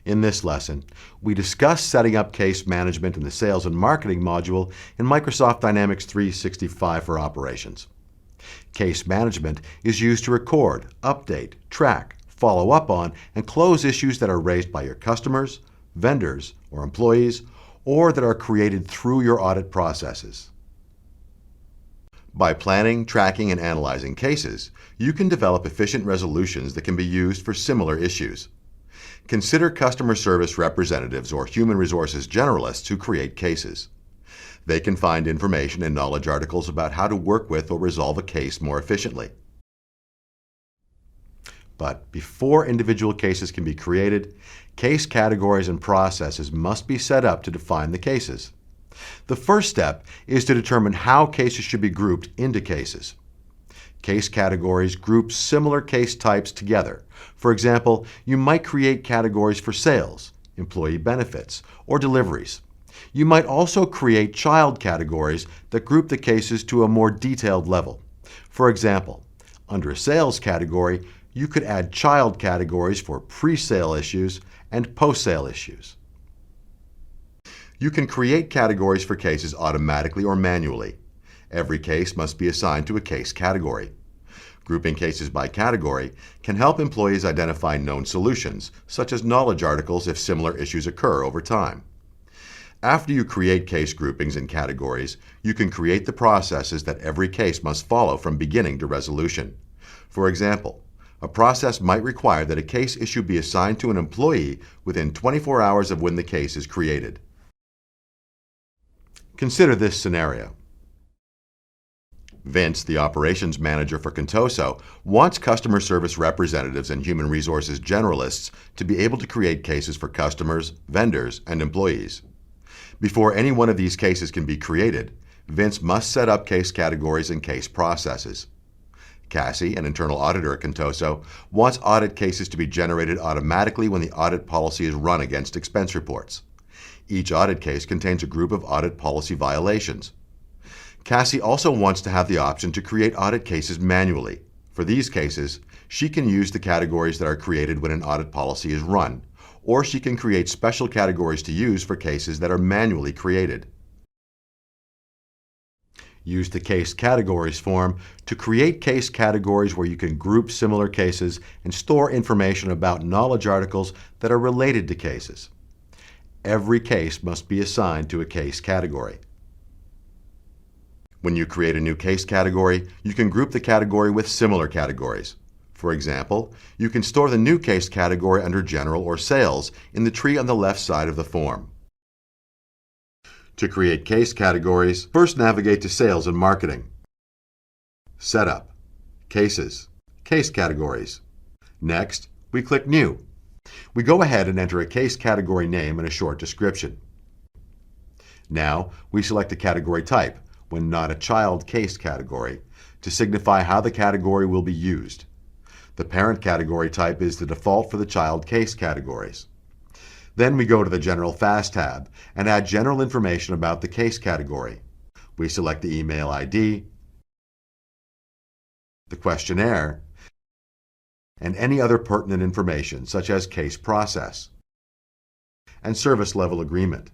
In this lesson, we discuss setting up case management in the Sales and Marketing module in Microsoft Dynamics 365 for Operations. Case management is used to record, update, track, follow up on, and close issues that are raised by your customers, vendors, or employees, or that are created through your audit processes. By planning, tracking, and analyzing cases, you can develop efficient resolutions that can be used for similar issues. Consider customer service representatives or human resources generalists who create cases. They can find information in knowledge articles about how to work with or resolve a case more efficiently. But before individual cases can be created, case categories and processes must be set up to define the cases. The first step is to determine how cases should be grouped into cases. Case categories group similar case types together. For example, you might create categories for sales, employee benefits, or deliveries. You might also create child categories that group the cases to a more detailed level. For example, under a sales category, you could add child categories for pre-sale issues and post-sale issues. You can create categories for cases automatically or manually. Every case must be assigned to a case category. Grouping cases by category can help employees identify known solutions, such as knowledge articles if similar issues occur over time. After you create case groupings and categories, you can create the processes that every case must follow from beginning to resolution. For example, a process might require that a case issue be assigned to an employee within 24 hours of when the case is created. Consider this scenario. Vince, the operations manager for Contoso, wants customer service representatives and human resources generalists to be able to create cases for customers, vendors, and employees. Before any one of these cases can be created, Vince must set up case categories and case processes. Cassie, an internal auditor at Contoso, wants audit cases to be generated automatically when the audit policy is run against expense reports. Each audit case contains a group of audit policy violations. Cassie also wants to have the option to create audit cases manually. For these cases, she can use the categories that are created when an audit policy is run, or she can create special categories to use for cases that are manually created. Use the Case Categories form to create case categories where you can group similar cases and store information about knowledge articles that are related to cases. Every case must be assigned to a case category. When you create a new case category, you can group the category with similar categories. For example, you can store the new case category under General or Sales in the tree on the left side of the form. To create case categories, first navigate to Sales and Marketing. Setup, Cases, Case Categories. Next, we click New. We go ahead and enter a case category name and a short description. Now, we select a category type, when not a child case category, to signify how the category will be used. The parent category type is the default for the child case categories. Then we go to the General Fast tab and add general information about the case category. We select the email ID, the questionnaire, and any other pertinent information such as case process and service level agreement.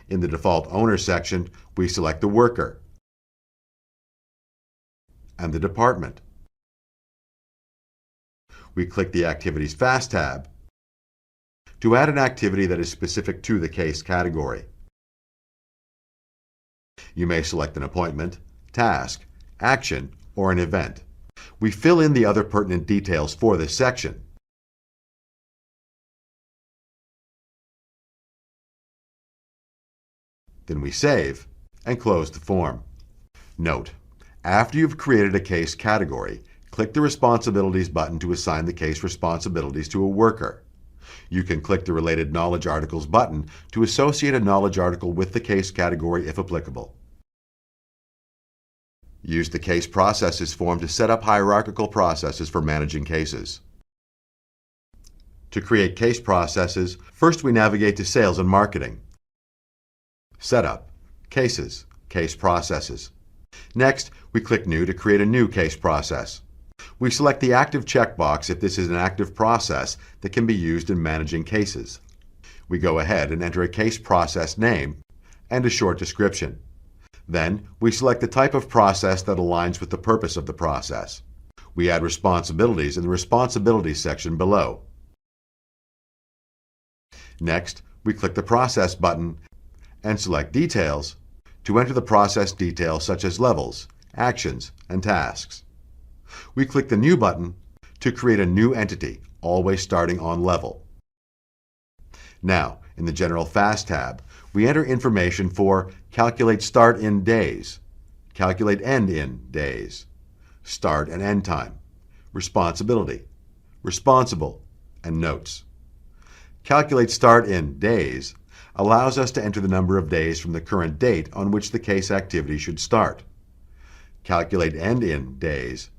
In the Default Owner section, we select the worker and the department. We click the Activities Fast tab to add an activity that is specific to the case category. You may select an appointment, task, action, or an event. We fill in the other pertinent details for this section. Then we save and close the form. Note, after you've created a case category, click the Responsibilities button to assign the case responsibilities to a worker. You can click the Related Knowledge Articles button to associate a knowledge article with the case category if applicable. Use the Case Processes form to set up hierarchical processes for managing cases. To create case processes, first we navigate to Sales and Marketing. Setup, Cases, Case Processes. Next, we click New to create a new case process. We select the Active checkbox if this is an active process that can be used in managing cases. We go ahead and enter a case process name and a short description. Then, we select the type of process that aligns with the purpose of the process. We add responsibilities in the Responsibilities section below. Next, we click the Process button and select Details to enter the process details such as levels, actions, and tasks. We click the New button to create a new entity, always starting on level. Now, in the General FAST tab, we enter information for Calculate Start in Days, Calculate End in Days, Start and End Time, Responsibility, Responsible, and Notes. Calculate Start in Days allows us to enter the number of days from the current date on which the case activity should start. Calculate End in Days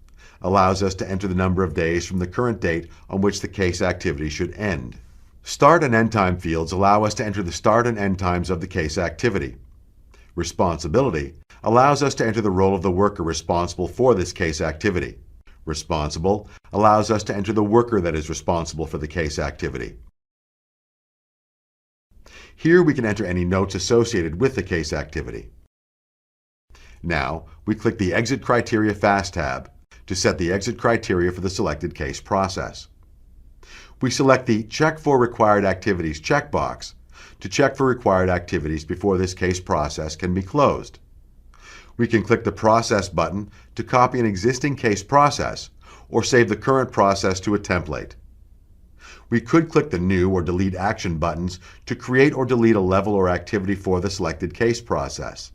allows us to enter the number of days from the current date on which the case activity should end. Start and End Time fields allow us to enter the start and end times of the case activity. Responsibility allows us to enter the role of the worker responsible for this case activity. Responsible allows us to enter the worker that is responsible for the case activity. Here we can enter any notes associated with the case activity. Now, we click the Exit Criteria FAST tab to set the exit criteria for the selected case process. We select the Check for Required Activities checkbox to check for required activities before this case process can be closed. We can click the Process button to copy an existing case process or save the current process to a template. We could click the New or Delete Action buttons to create or delete a level or activity for the selected case process.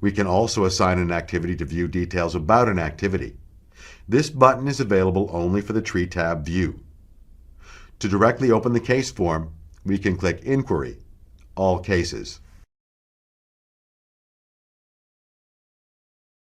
We can also assign an activity to view details about an activity. This button is available only for the Tree tab view. To directly open the case form, we can click Inquiry, All Cases.